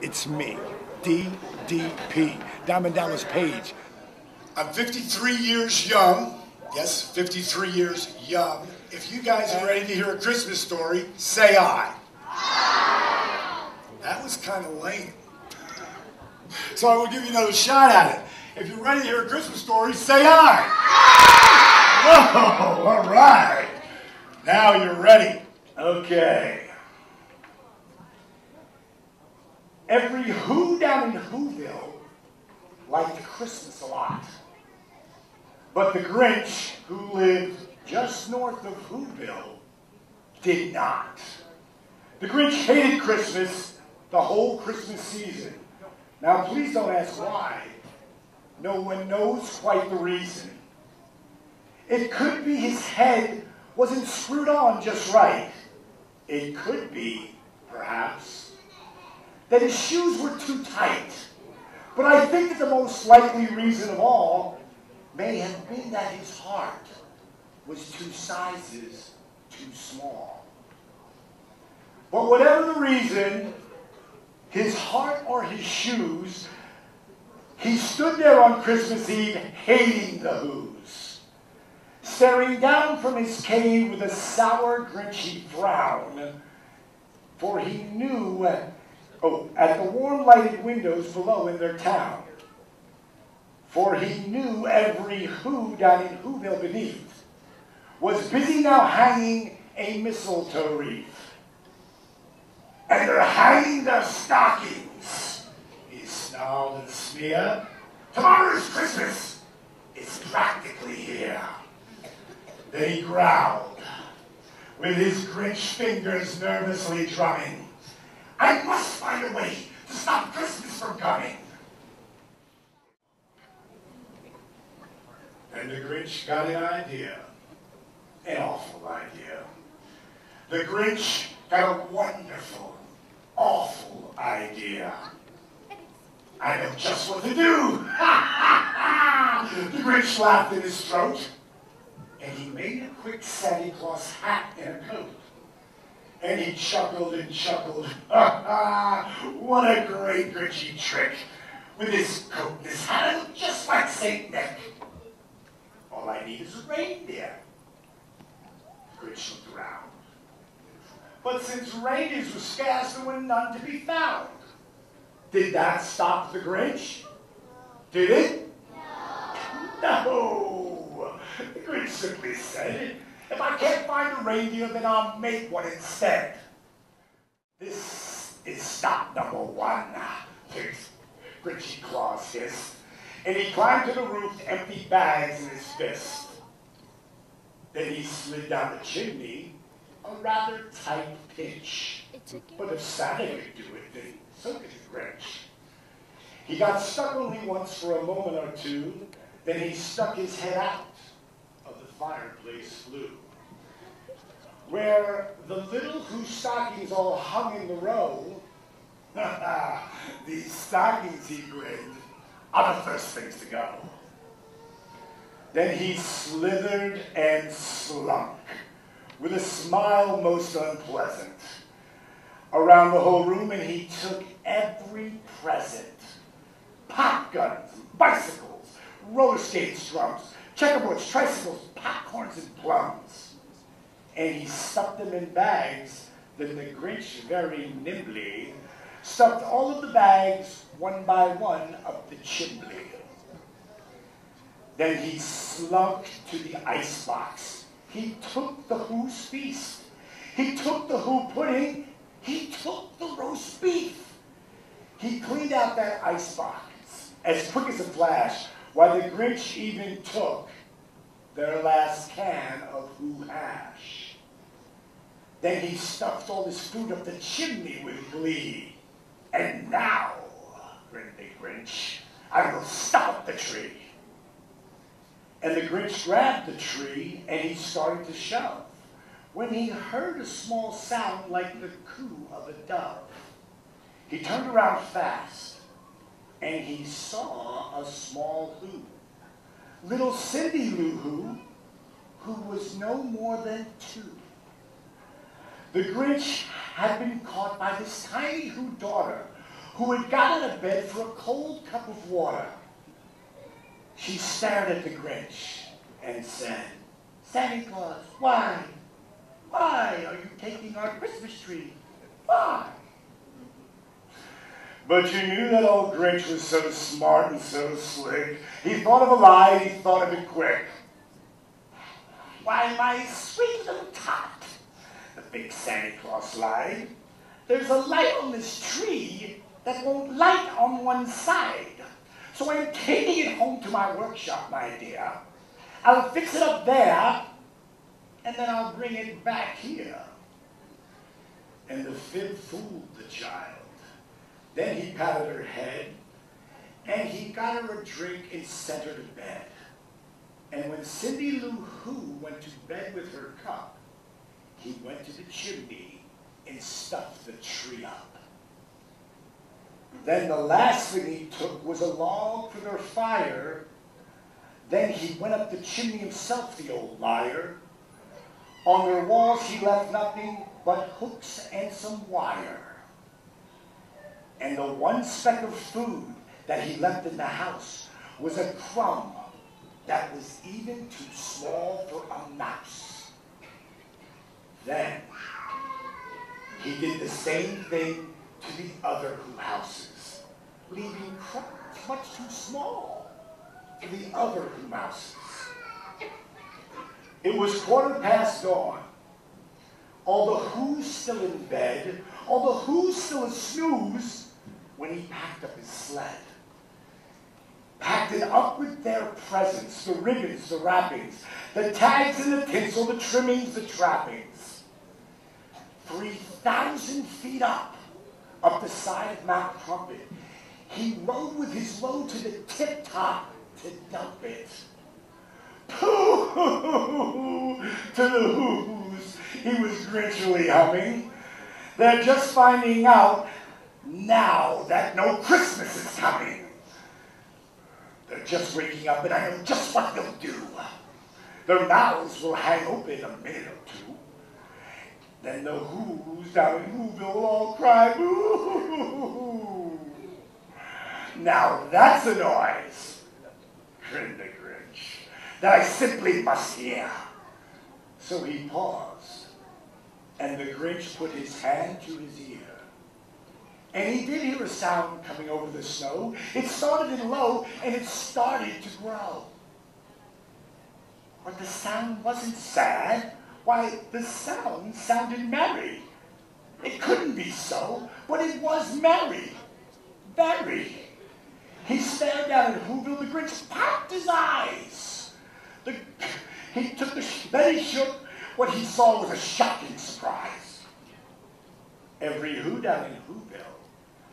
It's me, DDP, Diamond Dallas Page. I'm 53 years young. Yes, 53 years young. If you guys are ready to hear a Christmas story, say aye. That was kind of lame. So I will give you another shot at it. If you're ready to hear a Christmas story, say aye. Whoa, all right. Now you're ready. Okay. Every Who down in Whoville liked Christmas a lot. But the Grinch, who lived just north of Whoville, did not. The Grinch hated Christmas the whole Christmas season. Now, please don't ask why. No one knows quite the reason. It could be his head wasn't screwed on just right. It could be, perhaps, that his shoes were too tight. But I think that the most likely reason of all may have been that his heart was 2 sizes too small. But whatever the reason, his heart or his shoes, he stood there on Christmas Eve hating the Who's, staring down from his cave with a sour, grinchy frown, for he knew, at the warm lighted windows below in their town, for he knew every Who down in Whoville beneath was busy now hanging a mistletoe wreath. And they're hanging their stockings, he snarled and sneered. Tomorrow's Christmas. It's practically here. Then he growled, with his Grinch fingers nervously drumming. I must find a way to stop Christmas from coming. And the Grinch got an idea. An awful idea. The Grinch got a wonderful, awful idea. I know just what to do. The Grinch laughed in his throat, and he made a quick Santa Claus hat and a coat. And he chuckled and chuckled. What a great Grinchy trick. With his coat and his hat, I look just like Saint Nick. All I need is a reindeer. The Grinch looked around. But since reindeers were scarce, there were none to be found. Did that stop the Grinch? Did it? No. The Grinch simply said, if I can't find a reindeer, then I'll make one instead. This is stop number 1, Grinchy Claus hissed. And he climbed to the roof to empty bags in his fist. Then he slid down the chimney, a rather tight pinch. But if Santa could do it, then so could the Grinch. He got stuck only once for a moment or two, then he stuck his head out of the fireplace flue, where the little Who stockings all hung in the row. These stockings, he grinned, are the first things to go. Then he slithered and slunk, with a smile most unpleasant, around the whole room, and he took every present. Pop guns, bicycles, roller skates, drums, checkerboards, tricycles, popcorns, and plums. And he stuffed them in bags. Then the Grinch very nimbly stuffed all of the bags, one by one, up the chimney. Then he slunk to the icebox. He took the Who's feast. He took the Who pudding. He took the roast beef. He cleaned out that icebox as quick as a flash, while the Grinch even took their last can of Who hash. Then he stuffed all his food up the chimney with glee. And now, grinned the Grinch, I will stop the tree. And the Grinch grabbed the tree, and he started to shove, when he heard a small sound like the coo of a dove. He turned around fast, and he saw a small Who, little Cindy Lou who was no more than 2. The Grinch had been caught by this tiny Who daughter, who had got out of bed for a cold cup of water. She stared at the Grinch and said, "Santa Claus, why? Why are you taking our Christmas tree? Why?" But you knew that old Grinch was so smart and so slick. He thought of a lie, and he thought of it quick. "Why, my sweet little tot," the big Santa Claus lied, "there's a light on this tree that won't light on one side. So I'm taking it home to my workshop, my dear. I'll fix it up there, and then I'll bring it back here." And the fib fooled the child. Then he patted her head, and he got her a drink and sent her to bed. And when Cindy Lou Who went to bed with her cup, he went to the chimney and stuffed the tree up. Then the last thing he took was a log for their fire. Then he went up the chimney himself, the old liar. On their walls he left nothing but hooks and some wire. And the one speck of food that he left in the house was a crumb that was even too small for a mouse. Then he did the same thing to the other Who houses, leaving crumbs much too small for the other Who mouses. It was 1/4 dawn. All the Who's still in bed, all the Who's still a snooze, when he packed up his sled. Packed it up with their presents, the ribbons, the wrappings, the tags and the tinsel, the trimmings, the trappings. 3,000 feet up the side of Mount Crumpet, he rode with his load to the tip top to dump it. Pooh! To the Who's, he was grinchily humming. They're just finding out now that no Christmas is coming. They're just waking up, and I know just what they'll do. Their mouths will hang open a minute or two. Then the Who's down in Whoville will all cry, "Boo!" Now that's a noise, grinned the Grinch, that I simply must hear. So he paused, and the Grinch put his hand to his ear. And he did hear a sound coming over the snow. It started in low, and it started to grow. But the sound wasn't sad. Why, the sound sounded merry. It couldn't be so, but it was merry. Very. He stared down at Whoville. The Grinch popped his eyes. Then he shook. What he saw was a shocking surprise. Every Who down in Whoville,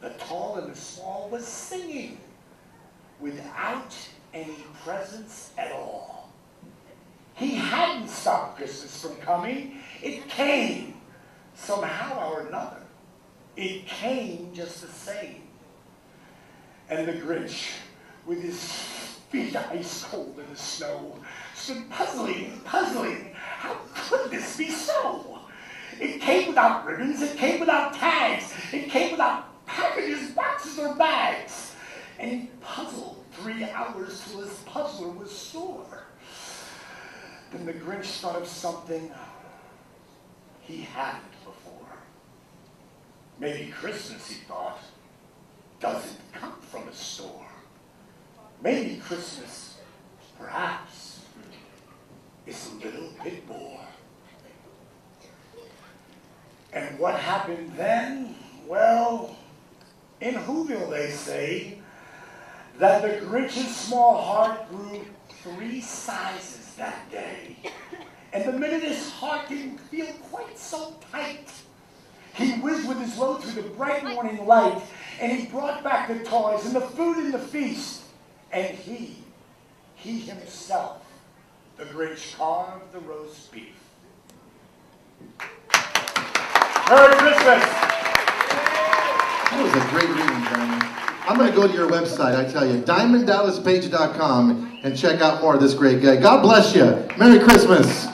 the tall and the small, was singing without any presents at all. He hadn't stopped Christmas from coming. It came somehow or another. It came just the same. And the Grinch, with his feet ice cold in the snow, stood puzzling. How could this be so? It came without ribbons. It came without tags. It came without packages, boxes, or bags. And he puzzled 3 hours till his puzzler was sore. Then the Grinch thought of something he hadn't before. Maybe Christmas, he thought, doesn't come from a store. Maybe Christmas, perhaps, is a little bit more. And what happened then? Well, in Whoville they say that the Grinch's small heart grew 3 sizes that day. And the minute his heart didn't feel quite so tight, he whizzed with his load through the bright morning light, and he brought back the toys and the food and the feast. And he himself, the Grinch, carved the roast beef. Merry Christmas! That was a great reading, Diamond. I'm going to go to your website, I tell you, DiamondDallasPage.com, and check out more of this great guy. God bless you. Merry Christmas.